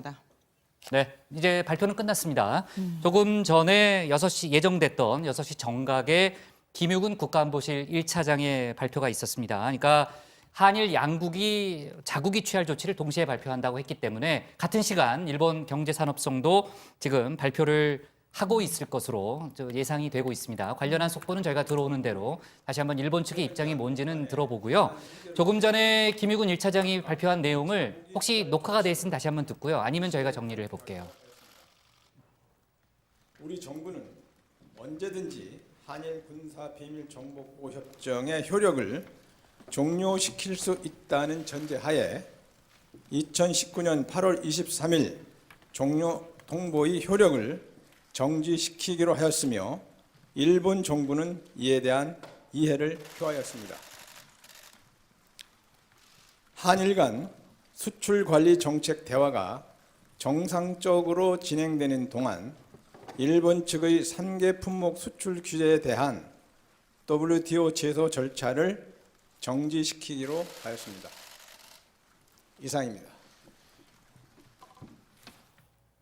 감사합니다. 네, 이제 발표는 끝났습니다. 조금 전에 6시 예정됐던 6시 정각에 김유근 국가안보실 1차장의 발표가 있었습니다. 그러니까 한일 양국이 자국이 취할 조치를 동시에 발표한다고 했기 때문에 같은 시간 일본 경제산업성도 지금 발표를 하고 있을 것으로 예상이 되고 있습니다. 관련한 속보는 저희가 들어오는 대로 다시 한번 일본 측의 입장이 뭔지는 들어보고요. 조금 전에 김유근 1차장이 발표한 내용을 혹시 녹화가 돼 있으면 다시 한번 듣고요. 아니면 저희가 정리를 해볼게요. 우리 정부는 언제든지 한일 군사 비밀 정보보호 협정의 효력을 종료시킬 수 있다는 전제하에 2019년 8월 23일 종료 통보의 효력을 정지시키기로 하였으며 일본 정부는 이에 대한 이해를 표하였습니다. 한일 간 수출 관리 정책 대화가 정상적으로 진행되는 동안 일본 측의 3개 품목 수출 규제에 대한 WTO 제소 절차를 정지시키기로 하였습니다. 이상입니다.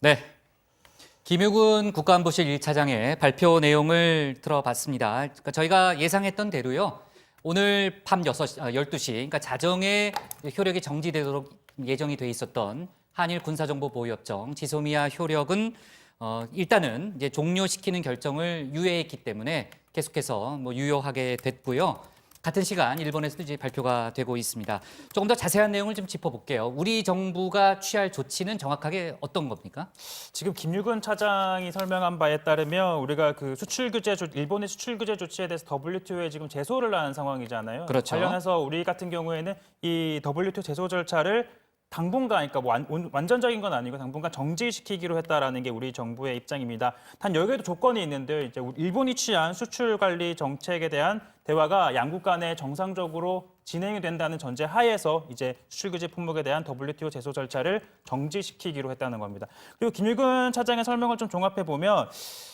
네. 김유근 국가안보실 1차장의 발표 내용을 들어봤습니다. 그러니까 저희가 예상했던 대로요. 오늘 밤 12시, 그러니까 자정에 효력이 정지되도록 예정이 돼 있었던 한일 군사정보보호협정 지소미아 효력은 일단은 이제 종료시키는 결정을 유예했기 때문에 계속해서 유효하게 됐고요. 같은 시간 일본에서도 이제 발표가 되고 있습니다. 조금 더 자세한 내용을 좀 짚어볼게요. 우리 정부가 취할 조치는 정확하게 어떤 겁니까? 지금 김유근 차장이 설명한 바에 따르면 우리가 그 일본의 수출 규제 조치에 대해서 WTO에 지금 제소를 한 상황이잖아요. 그렇죠. 관련해서 우리 같은 경우에는 이 WTO 제소 절차를 당분간, 그러니까 완전적인 건 아니고 당분간 정지시키기로 했다라는 게 우리 정부의 입장입니다. 단 여기에도 조건이 있는데요. 이제 일본이 취한 수출 관리 정책에 대한 대화가 양국 간에 정상적으로 진행이 된다는 전제 하에서 이제 수출 규제 품목에 대한 WTO 제소 절차를 정지시키기로 했다는 겁니다. 그리고 김유근 차장의 설명을 좀 종합해 보면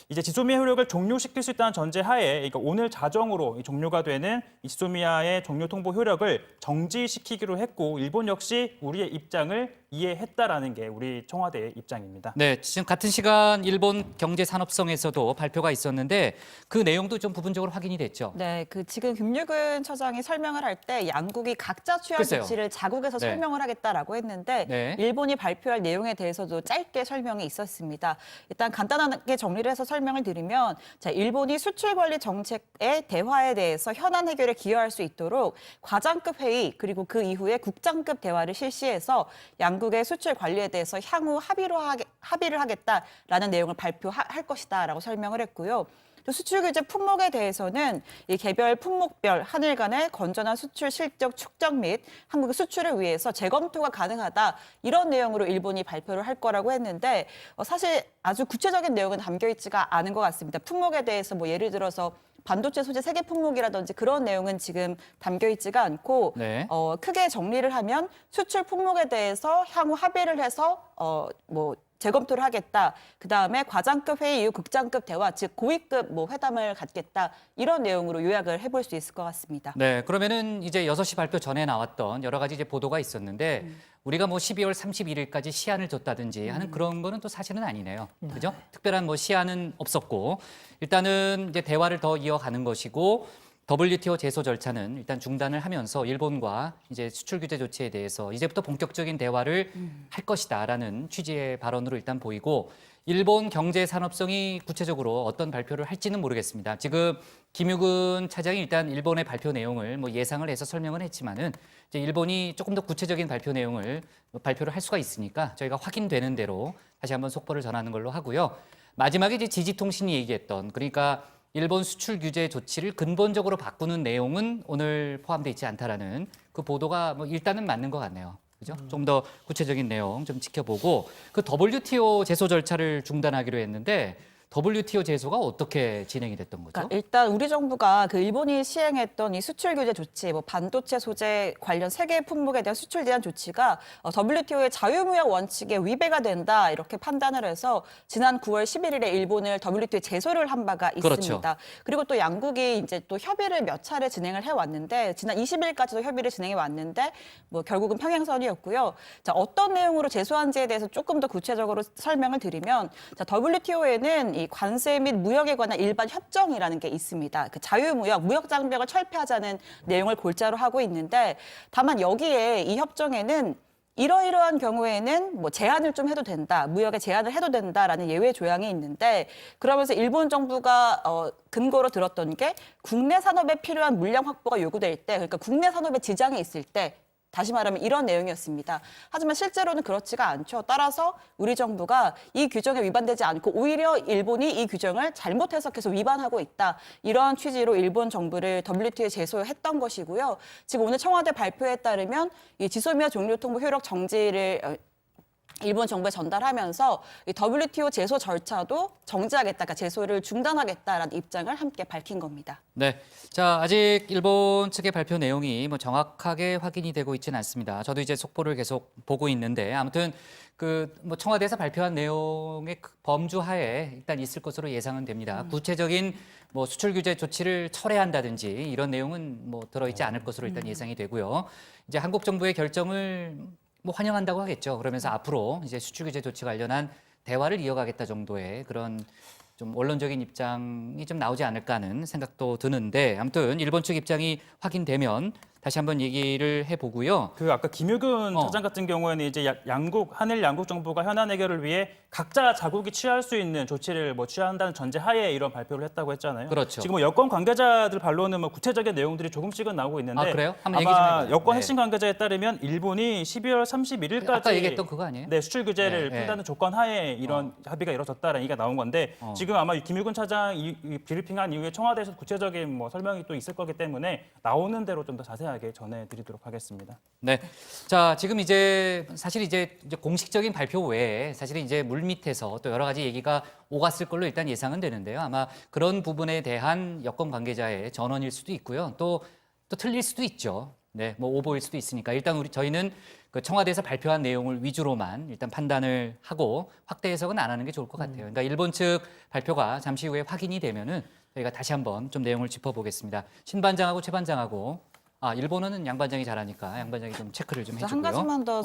이제 지소미아 효력을 종료시킬 수 있다는 전제 하에, 그러니까 오늘 자정으로 종료가 되는 이 지소미아의 종료 통보 효력을 정지시키기로 했고 일본 역시 우리의 입장을 이해했다라는 게 우리 청와대의 입장입니다. 네, 지금 같은 시간 일본 경제산업성에서도 발표가 있었는데 그 내용도 좀 부분적으로 확인이 됐죠. 네, 지금 김유근 처장이 설명을 할 때 양국이 각자 취할 글쎄요. 조치를 자국에서 네. 설명을 하겠다라고 했는데 네. 일본이 발표할 내용에 대해서도 짧게 설명이 있었습니다. 일단 간단하게 정리를 해서 설명을 드리면 자, 일본이 수출 관리 정책의 대화에 대해서 현안 해결에 기여할 수 있도록 과장급 회의 그리고 그 이후에 국장급 대화를 실시해서 양국의 수출 관리에 대해서 향후 합의를 하겠다라는 내용을 발표할 것이다라고 설명을 했고요. 또 수출 규제 품목에 대해서는 이 개별 품목별 한일 간의 건전한 수출 실적 축적 및 한국의 수출을 위해서 재검토가 가능하다 이런 내용으로 일본이 발표를 할 거라고 했는데 사실 아주 구체적인 내용은 담겨 있지가 않은 것 같습니다. 품목에 대해서 예를 들어서 반도체 소재 세계 품목이라든지 그런 내용은 지금 담겨 있지가 않고 네. 크게 정리를 하면 수출 품목에 대해서 향후 합의를 해서 재검토를 하겠다. 그다음에 과장급 회의 이후 국장급 대화, 즉 고위급 회담을 갖겠다. 이런 내용으로 요약을 해볼 수 있을 것 같습니다. 네, 그러면은 이제 6시 발표 전에 나왔던 여러 가지 이제 보도가 있었는데 우리가 12월 31일까지 시한을 줬다든지 하는 그런 거는 또 사실은 아니네요. 그죠? 특별한 시한은 없었고 일단은 이제 대화를 더 이어가는 것이고 WTO 제소 절차는 일단 중단을 하면서 일본과 이제 수출 규제 조치에 대해서 이제부터 본격적인 대화를 할 것이다라는 취지의 발언으로 일단 보이고 일본 경제 산업성이 구체적으로 어떤 발표를 할지는 모르겠습니다. 지금 김유근 차장이 일단 일본의 발표 내용을 예상을 해서 설명을 했지만은 이제 일본이 조금 더 구체적인 발표 내용을 발표를 할 수가 있으니까 저희가 확인되는 대로 다시 한번 속보를 전하는 걸로 하고요. 마지막에 이제 지지통신이 얘기했던 그러니까 일본 수출 규제 조치를 근본적으로 바꾸는 내용은 오늘 포함되어 있지 않다라는 그 보도가 일단은 맞는 것 같네요. 그죠? 좀 더 구체적인 내용 좀 지켜보고 그 WTO 제소 절차를 중단하기로 했는데 WTO 제소가 어떻게 진행이 됐던 거죠? 그러니까 일단 우리 정부가 그 일본이 시행했던 이 수출 규제 조치, 뭐 반도체 소재 관련 세계 품목에 대한 수출 제한 조치가 WTO의 자유무역 원칙에 위배가 된다 이렇게 판단을 해서 지난 9월 11일에 일본을 WTO에 제소를 한 바가 있습니다. 그렇죠. 그리고 또 양국이 이제 또 협의를 몇 차례 진행을 해 왔는데 지난 20일까지도 협의를 진행해 왔는데 뭐 결국은 평행선이었고요. 자, 어떤 내용으로 제소한지에 대해서 조금 더 구체적으로 설명을 드리면 자, WTO에는 이 관세 및 무역에 관한 일반 협정이라는 게 있습니다. 그 자유무역, 무역 장벽을 철폐하자는 내용을 골자로 하고 있는데 다만 여기에 이 협정에는 이러이러한 경우에는 뭐 제한을 좀 해도 된다, 무역에 제한을 해도 된다라는 예외 조항이 있는데 그러면서 일본 정부가 근거로 들었던 게 국내 산업에 필요한 물량 확보가 요구될 때, 그러니까 국내 산업에 지장이 있을 때. 다시 말하면 이런 내용이었습니다. 하지만 실제로는 그렇지가 않죠. 따라서 우리 정부가 이 규정에 위반되지 않고 오히려 일본이 이 규정을 잘못 해석해서 위반하고 있다. 이런 취지로 일본 정부를 WTO에 제소했던 것이고요. 지금 오늘 청와대 발표에 따르면 이 지소미아 종료통보 효력 정지를 일본 정부에 전달하면서 이 WTO 제소 절차도 정지하겠다, 그러니까 제소를 중단하겠다라는 입장을 함께 밝힌 겁니다. 네. 자, 아직 일본 측의 발표 내용이 뭐 정확하게 확인이 되고 있지는 않습니다. 저도 이제 속보를 계속 보고 있는데 아무튼 그 뭐 청와대에서 발표한 내용의 범주 하에 일단 있을 것으로 예상은 됩니다. 구체적인 뭐 수출 규제 조치를 철회한다든지 이런 내용은 뭐 들어있지 않을 것으로 일단 예상이 되고요. 이제 한국 정부의 결정을 뭐 환영한다고 하겠죠. 그러면서 앞으로 이제 수출 규제 조치 관련한 대화를 이어가겠다 정도의 그런 좀 원론적인 입장이 좀 나오지 않을까 하는 생각도 드는데 아무튼 일본 측 입장이 확인되면 다시 한번 얘기를 해보고요. 그 아까 김유근 차장 같은 경우에는 이제 한일 양국 정부가 현안 해결을 위해 각자 자국이 취할 수 있는 조치를 뭐 취한다는 전제하에 이런 발표를 했다고 했잖아요. 그렇죠. 지금 뭐 여권 관계자들 반론은 뭐 구체적인 내용들이 조금씩은 나오고 있는데 아, 그래요? 한번 얘기 좀 아마 해봐요. 여권 네. 핵심 관계자에 따르면 일본이 12월 31일까지 아까 얘기했던 그거 아니에요? 네, 수출 규제를 네, 푼다는 조건 하에 이런 합의가 이루어졌다는 얘기가 나온 건데 지금 아마 김유근 차장 이 브리핑한 이후에 청와대에서 구체적인 뭐 설명이 또 있을 거기 때문에 나오는 대로 좀 더 자세하게 전해드리도록 하겠습니다. 네. 자, 지금 이제 사실 이제 공식적인 발표 외에 사실은 이제 물밑에서 또 여러 가지 얘기가 오갔을 걸로 일단 예상은 되는데요. 아마 그런 부분에 대한 여권 관계자의 전언일 수도 있고요. 또 틀릴 수도 있죠. 네, 뭐 오보일 수도 있으니까 일단 저희는 그 청와대에서 발표한 내용을 위주로만 일단 판단을 하고 확대 해석은 안 하는 게 좋을 것 같아요. 그러니까 일본 측 발표가 잠시 후에 확인이 되면은 저희가 다시 한번 좀 내용을 짚어보겠습니다. 신 반장하고 최 반장하고 일본어는 양 반장이 잘하니까 양 반장이 좀 체크를 좀 해주고요. 한 가지만 더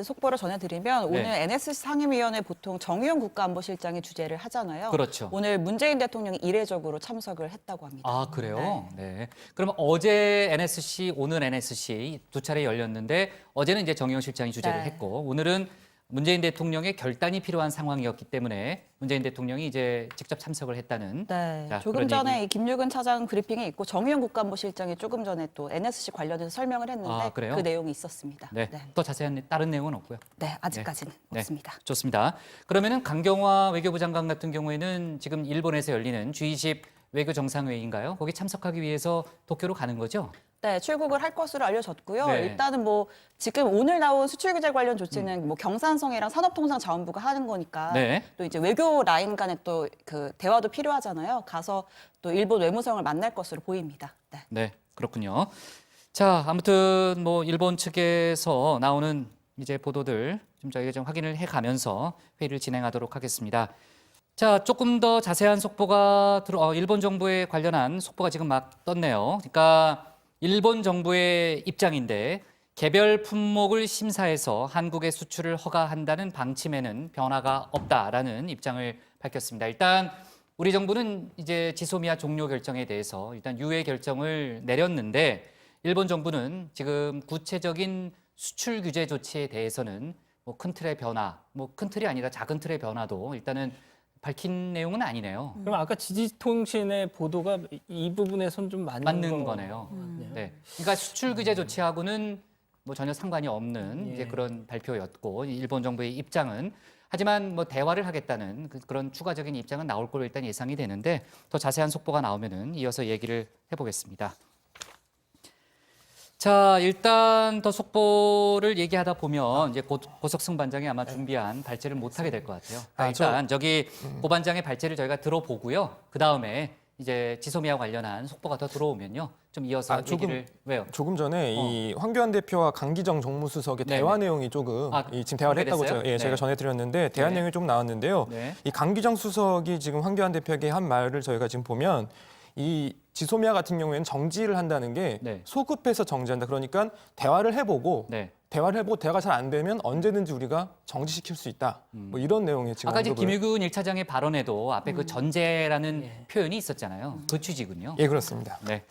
속보를 전해드리면 오늘 네. NSC 상임위원회 보통 정의용 국가안보실장이 주재를 하잖아요. 그렇죠. 오늘 문재인 대통령이 이례적으로 참석을 했다고 합니다. 아, 그래요? 네. 그러면 어제 NSC, 오늘 NSC 두 차례 열렸는데 어제는 이제 정의용 실장이 주재를 네. 했고 오늘은 문재인 대통령의 결단이 필요한 상황이었기 때문에 문재인 대통령이 이제 직접 참석을 했다는. 네, 자, 조금 그런 전에 얘기. 이 김유근 차장 브리핑이 있고 정의용 국가안보실장이 조금 전에 또 NSC 관련해서 설명을 했는데 아, 그래요? 그 내용이 있었습니다. 네. 네, 또 자세한 다른 내용은 없고요. 네, 아직까지는 네. 없습니다. 좋습니다. 그러면은 강경화 외교부 장관 같은 경우에는 지금 일본에서 열리는 G20 외교 정상회의인가요? 거기 참석하기 위해서 도쿄로 가는 거죠? 네, 출국을 할 것으로 알려졌고요. 네. 일단은 뭐 지금 오늘 나온 수출 규제 관련 조치는 뭐 경산성이랑 산업통상자원부가 하는 거니까 네. 또 이제 외교 라인 간에 또 그 대화도 필요하잖아요. 가서 또 일본 외무성을 만날 것으로 보입니다. 네. 네, 그렇군요. 자, 아무튼 뭐 일본 측에서 나오는 이제 보도들 좀 저희가 좀 확인을 해가면서 회의를 진행하도록 하겠습니다. 자, 조금 더 자세한 속보가 일본 정부에 관련한 속보가 지금 막 떴네요. 그러니까 일본 정부의 입장인데 개별 품목을 심사해서 한국의 수출을 허가한다는 방침에는 변화가 없다라는 입장을 밝혔습니다. 일단 우리 정부는 이제 지소미아 종료 결정에 대해서 일단 유예 결정을 내렸는데 일본 정부는 지금 구체적인 수출 규제 조치에 대해서는 뭐 큰 틀의 변화, 뭐 큰 틀이 아니라 작은 틀의 변화도 일단은 밝힌 내용은 아니네요. 그럼 아까 지지통신의 보도가 이 부분에선 좀 맞는 거네요. 네. 그러니까 수출 규제 조치하고는 뭐 전혀 상관이 없는 예. 이제 그런 발표였고 일본 정부의 입장은 하지만 뭐 대화를 하겠다는 그런 추가적인 입장은 나올 걸로 일단 예상이 되는데 더 자세한 속보가 나오면은 이어서 얘기를 해보겠습니다. 자, 일단 더 속보를 얘기하다 보면 이제 고석승 반장이 아마 준비한 발제를 못 하게 될 것 같아요. 일단 저기 고 반장의 발제를 저희가 들어보고요. 그 다음에 이제 지소미아와 관련한 속보가 더 들어오면요. 좀 이어서 얘기를 왜요? 조금 전에 이 황교안 대표와 강기정 정무수석의 네네. 대화 내용이 조금 지금 대화를 했다고 공개됐어요? 제가 네. 전해드렸는데 대화 네. 내용이 좀 나왔는데요. 네. 이 강기정 수석이 지금 황교안 대표에게 한 말을 저희가 지금 보면 이 지소미아 같은 경우에는 정지를 한다는 게 네. 소급해서 정지한다. 그러니까 대화를 해보고 네. 대화가 잘 안 되면 언제든지 우리가 정지시킬 수 있다. 뭐 이런 내용의 지금 아까 이제 언급을. 김일균 1차장의 발언에도 앞에 그 전제라는 표현이 있었잖아요. 그 취지군요. 예, 그렇습니다. 네.